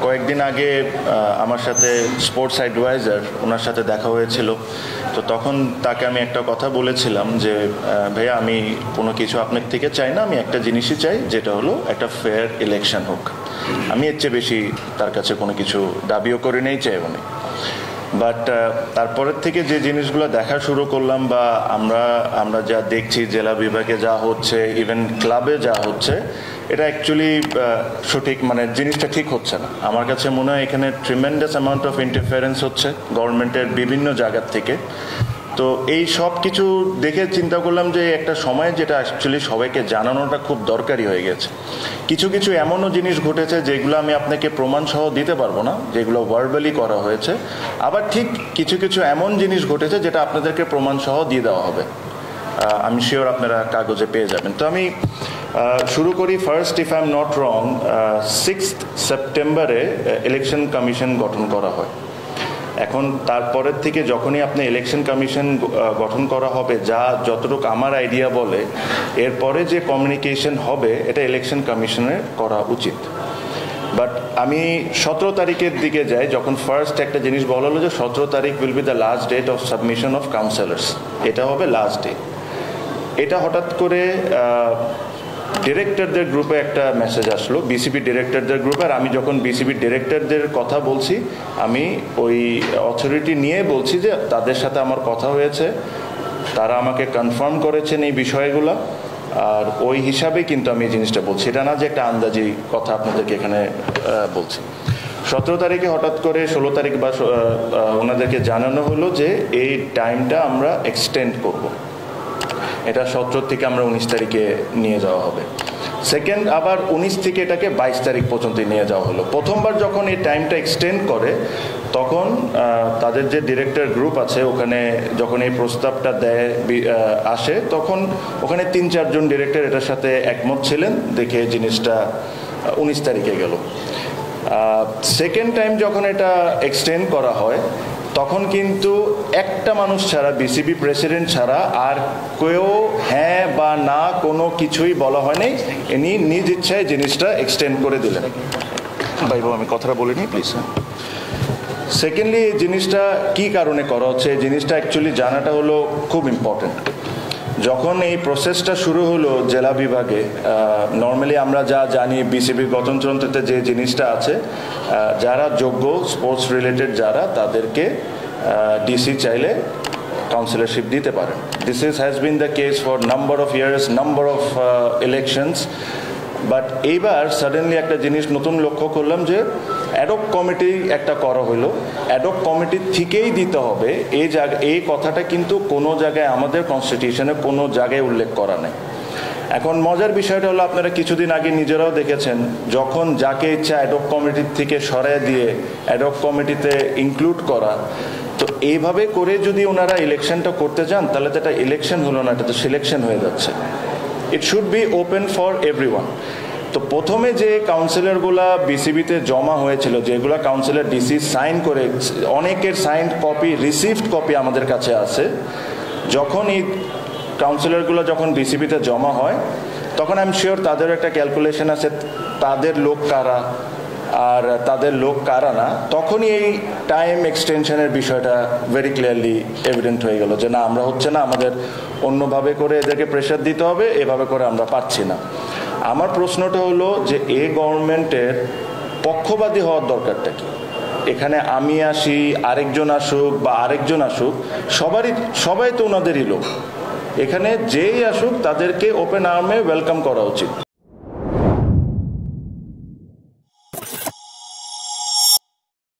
কয়েকদিন আগে আমার সাথে স্পোর্টস অ্যাডভাইজার ওনার সাথে দেখা হয়েছিল। তো তখন তাকে আমি একটা কথা বলেছিলাম যে ভাইয়া, আমি কোনো কিছু আপনার থেকে চাই না, আমি একটা জিনিসই চাই, যেটা হলো একটা ফেয়ার ইলেকশন হোক। আমি এর চেয়ে বেশি তার কাছে কোনো কিছু দাবিও করে নেই, চাইও নেই। বাট তারপরের থেকে যে জিনিসগুলো দেখা শুরু করলাম বা আমরা যা দেখছি জেলা বিভাগে যা হচ্ছে, ইভেন ক্লাবে যা হচ্ছে, এটা অ্যাকচুয়ালি সঠিক, মানে জিনিসটা ঠিক হচ্ছে না। আমার কাছে মনে হয় এখানে ট্রিমেন্ডাস অ্যামাউন্ট অফ ইন্টারফারেন্স হচ্ছে গভর্নমেন্টের বিভিন্ন জায়গার থেকে। তো এই সব কিছু দেখে চিন্তা করলাম যে একটা সময় যেটা অ্যাকচুয়ালি সবাইকে জানানোটা খুব দরকারি হয়ে গেছে। কিছু কিছু এমনও জিনিস ঘটেছে যেগুলো আমি আপনাকে প্রমাণ সহ দিতে পারবো না, যেগুলো ভার্বালি করা হয়েছে। আবার ঠিক কিছু কিছু এমন জিনিস ঘটেছে যেটা আপনাদেরকে প্রমাণ সহ দিয়ে দেওয়া হবে। আমি শিওর আপনারা কাগজে পেয়ে যাবেন। তো আমি শুরু করি। First, if I am not wrong, 6 সেপ্টেম্বরে ইলেকশন কমিশন গঠন করা হয়। এখন তারপরের থেকে যখনই আপনি ইলেকশন কমিশন গঠন করা হবে, যতটুকু আমার আইডিয়া বলে, এরপরে যে কমিউনিকেশন হবে এটা ইলেকশন কমিশনের করা উচিত। বাট আমি 17 তারিখের দিকে যাই, যখন ফার্স্ট একটা জিনিস বলা হলো যে 17 তারিখ will be the last date of submission of counsellors, এটা হবে লাস্ট ডে। এটা হঠাৎ করে ডিরেক্টরদের গ্রুপে একটা মেসেজ আসলো, বিসিবি ডিরেক্টরদের গ্রুপে। আর আমি যখন বিসিবি ডিরেক্টরদের কথা বলছি, আমি ওই অথরিটি নিয়ে বলছি যে তাদের সাথে আমার কথা হয়েছে, তারা আমাকে কনফার্ম করেছেন এই বিষয়গুলো, আর ওই হিসাবে কিন্তু আমি এই জিনিসটা বলছি। এটা না যে একটা আন্দাজি কথা আপনাদেরকে এখানে বলছি। 17 তারিখে হঠাৎ করে 16 তারিখ বা ওনাদেরকে জানানো হলো যে এই টাইমটা আমরা এক্সটেন্ড করব। এটা 17 থেকে আমরা 19 তারিখে নিয়ে যাওয়া হবে। সেকেন্ড, আবার 19 থেকে এটাকে 22 তারিখ পর্যন্ত নিয়ে যাওয়া হলো। প্রথমবার যখন এই টাইমটা এক্সটেন্ড করে, তখন তাদের যে ডিরেক্টর গ্রুপ আছে ওখানে যখন এই প্রস্তাবটা আসে, তখন ওখানে 3-4 জন ডিরেক্টর এটার সাথে একমত ছিলেন, দেখে জিনিসটা 19 তারিখে গেল। সেকেন্ড টাইম যখন এটা এক্সটেন্ড করা হয়, তখন কিন্তু একটা মানুষ ছাড়া, বিসিবি প্রেসিডেন্ট ছাড়া আর কেউ হ্যাঁ বা না কোনো কিছুই বলা হয়নি। ইনি নিজ ইচ্ছায় জিনিসটা এক্সটেন্ড করে দিলেন। ভাই আমি কথাটা বলিনি প্লিজ। সেকেন্ডলি, এই জিনিসটা কি কারণে করা হচ্ছে, এই জিনিসটা অ্যাকচুয়ালি জানাটা হলো খুব ইম্পর্টেন্ট। যখন এই প্রসেসটা শুরু হলো জেলা বিভাগে, নর্মালি আমরা যা জানি বিসিবির গঠনতন্ত্রতে যে জিনিসটা আছে, যারা যোগ্য স্পোর্টস রিলেটেড যারা, তাদেরকে ডিসি চাইলে কাউন্সিলরশিপ দিতে পারেন। This has been the case for number of years, number of elections. But এইবার সাডেনলি একটা জিনিস নতুন লক্ষ্য করলাম যে অ্যাডক কমিটি একটা করা হলো, অ্যাডক কমিটির থেকেই দিতে হবে। এই কথাটা কিন্তু কোনো জায়গায় আমাদের কনস্টিটিউশনে কোনো জায়গায় উল্লেখ করা নেই। এখন মজার বিষয়টা হলো, আপনারা কিছুদিন আগে নিজেরাও দেখেছেন, যখন যাকে ইচ্ছা অ্যাডক কমিটির থেকে সরায় দিয়ে অ্যাডক কমিটিতে ইনক্লুড করা। তো এইভাবে করে যদি ওনারা ইলেকশনটা করতে চান, তাহলে তো এটা ইলেকশন হলো না, এটা তো সিলেকশন হয়ে যাচ্ছে। It should be open for everyone. তো প্রথমে যে কাউন্সিলরগুলা বিসিবিতে জমা হয়েছিল, যেগুলো কাউন্সিলর ডিসি সাইন করে, অনেকের সাইন্ড কপি, রিসিভড কপি আমাদের কাছে আছে। যখন এই কাউন্সিলরগুলো যখন বিসিবিতে জমা হয়, তখন আই এম শিওর তাদের একটা ক্যালকুলেশন আছে তাদের লোক কারা আর তাদের লোক কারা না। তখনই এই টাইম এক্সটেনশনের বিষয়টা ভেরি ক্লিয়ারলি এভিডেন্ট হয়ে গেল যে না, আমরা হচ্ছে না, আমাদের অন্যভাবে করে এদেরকে প্রেশার দিতে হবে, এভাবে করে আমরা পারছি না। আমার প্রশ্নটা হলো যে এই গভর্নমেন্টের পক্ষপাতী হওয়ার দরকারটা কি? এখানে আমি আসি, আরেকজন আসুক বা আরেকজন আসুক, সবাই তো ওনাদেরই লোক। এখানে যেই আসুক তাদেরকে ওপেন আর্মে ওয়েলকাম করা উচিত।